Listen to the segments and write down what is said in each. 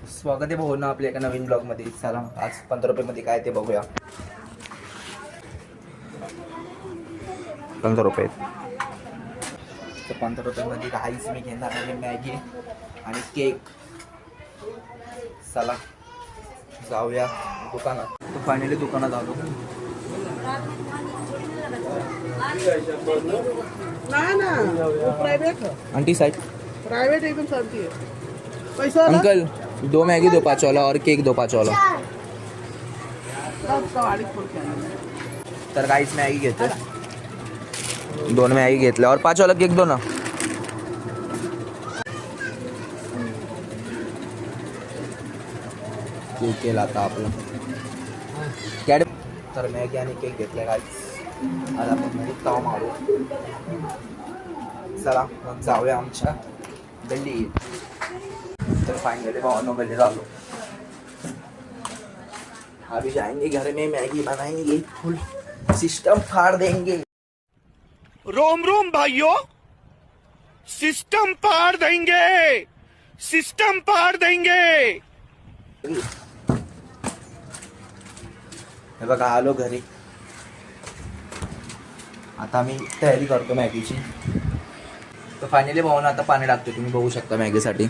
स्वागत आहे भाऊ ना आपल्या एका नवीन ब्लॉग मध्ये. चला आज 15 रुपये मध्ये काय ते बघूया. 15 रुपये. तर 15 रुपये मध्ये काहीच मी घेणार आहे मॅगी आणि केक. चला जाऊया दुकानात. तर फायनली दुकानात आलो. आंटी साइड प्राइवेट एकदम शांति है. पैसा अंकल 2 मैगी 2 5 वाला और केक 2 5 वाला. तर काहीच मॅगी घेतो. 2 मॅगी घेतल्या और 5 वाला केक दो ना. केक केला आता आपलं कॅड. तर मॅगी आणि केक घेतल्या काहीच. आज आपण ताव मारू. चला मग जाऊया आमच्या गल्ली. तर फाइनली भावनों गली डालो. अभी जाएंगे घर में मैगी बनाएंगे. फुल सिस्टम फाड़ देंगे. रोम रोम भाइयों, सिस्टम पार देंगे, सिस्टम पार देंगे. हे बघा आलो घरी. आता मी तयारी करतो मॅगीची. तर फायनली भावना आता पाणी टाकतो. तुम्ही बघू शकता मॅगीसाठी.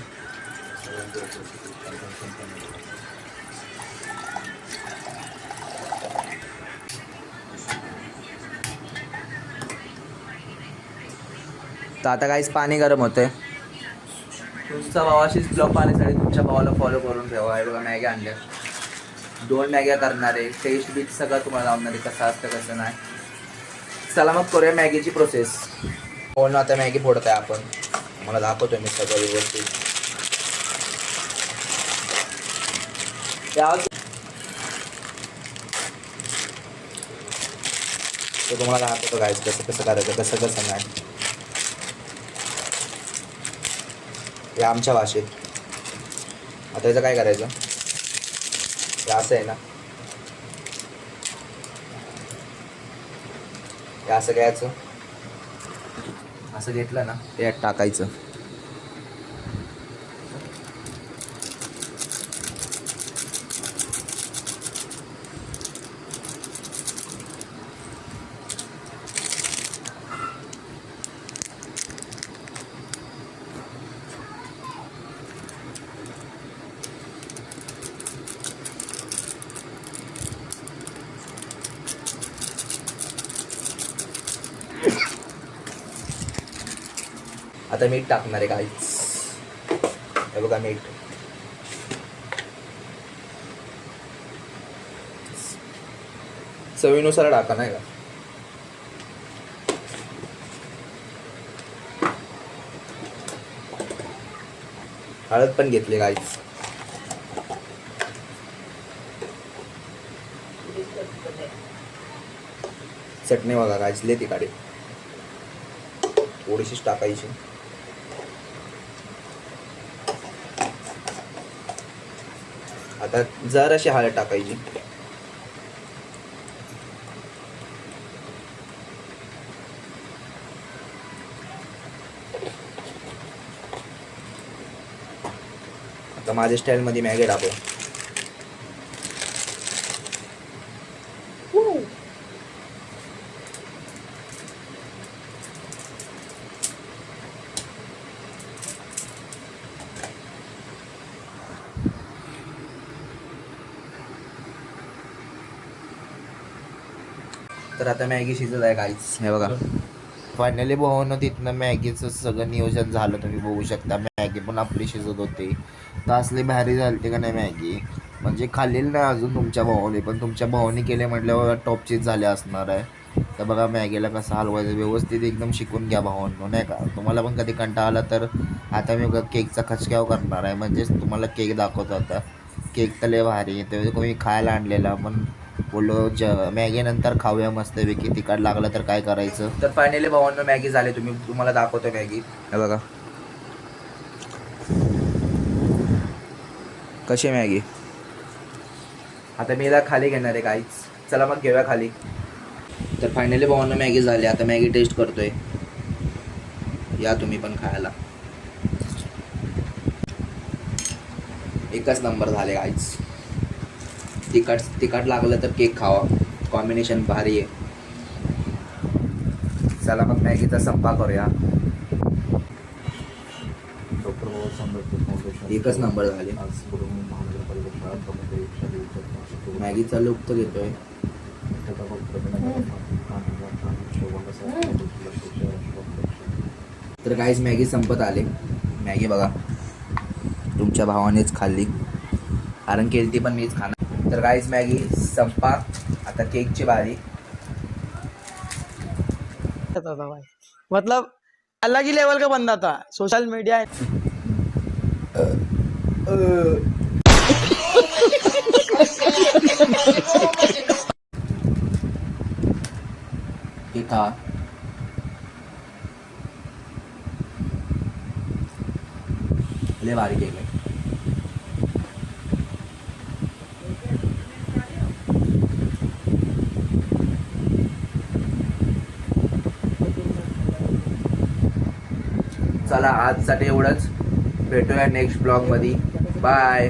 तर आता काहीच पाणी गरम होते. तुमच्या भावाशीच ब्लॉग पाहण्यासाठी तुमच्या भावाला फॉलो करून ठेवा. हे बघा मॅगी आणल्या. 2 मॅग्या करणार आहे. टेस्ट बीट सगळं तुम्हाला लावणार आहे कसं असतं कसं नाही. चला मग करूया मॅगीची प्रोसेस. हो ना आता मॅगी फोडत आहे आपण. मला दाखवतोय मी सगळं व्यवस्थित. तो तुम्हाला दाखवतो गाईस कसं कसं करायचं कसं कसं नाही. हे आमच्या भाषेत. आता याचं काय करायचं. हे असं आहे ना. हे असं घ्यायचं. असं घेतलं ना ते यात टाकायचं. आता मीठ टाकणार आहे काहीच. हे बघा मीठ. चवीनुसार टाका नाही का. हळद पण घेतली काहीच. चटणी बघा काहीच लय तिखट. थोडीशीच टाकायची. आता जराशी हळद टाकायची. आता माझ्या स्टाईल मध्ये मॅगी टाकू. तर आता मॅगी शिजत आहे काहीच. हे बघा फायनली भावानं तिथनं मॅगीचं सगळं नियोजन झालं. तुम्ही बघू शकता मॅगी पण आपली शिजत होती. तर असली भारी झाली का नाही मॅगी. म्हणजे खाल्लेली नाही अजून तुमच्या भावाने पण तुमच्या भावाने केले म्हटल्यावर टॉपचीच झाले असणार आहे. तर बघा मॅगीला कसं हलवायचं व्यवस्थित एकदम शिकून घ्या भावांनो नाही का. तुम्हाला पण कधी कंटाळा आला तर आता मी केकचा खचक्याव करणार आहे. म्हणजेच तुम्हाला केक दाखवतो. आता केक तर लय भारी. ते कोणी खायला आणलेला पण बोललो मॅगी नंतर खाऊया मस्तपैकी. तिखट लागलं तर काय करायचं. तर फायनली भावांनो मॅगी झाली. तुम्हाला दाखवतो मॅगी. हे बघा कशी मॅगी. आता मी याला खाली घेणार आहे काहीच. चला मग घेऊया खाली. तर फायनली भावांनो मॅगी झाली. आता मॅगी टेस्ट करतोय. या तुम्ही पण खायला. एकच नंबर झाले गाईज. तिखट लागलं तर केक खावा, कॉम्बिनेशन भारी आहे. चला मग मॅगीचा संपा करूया. एकच नंबर झाले. मॅगीचा लुक तर घेतोय. तर गाईज मॅगी संपत आले. मॅगी बघा तुमच्या भावानेच खाल्ली, कारण केलती पण मीच खाणार. तर गाईज मॅगी संपा. आता केकची बारी. मतलब अलग ही लेवल का बंदा था. सोशल मीडिया केक खा. लय भारी केक आहे. चला आजसाठी एवढंच. भेटूया नेक्स्ट ब्लॉग मध्ये. बाय.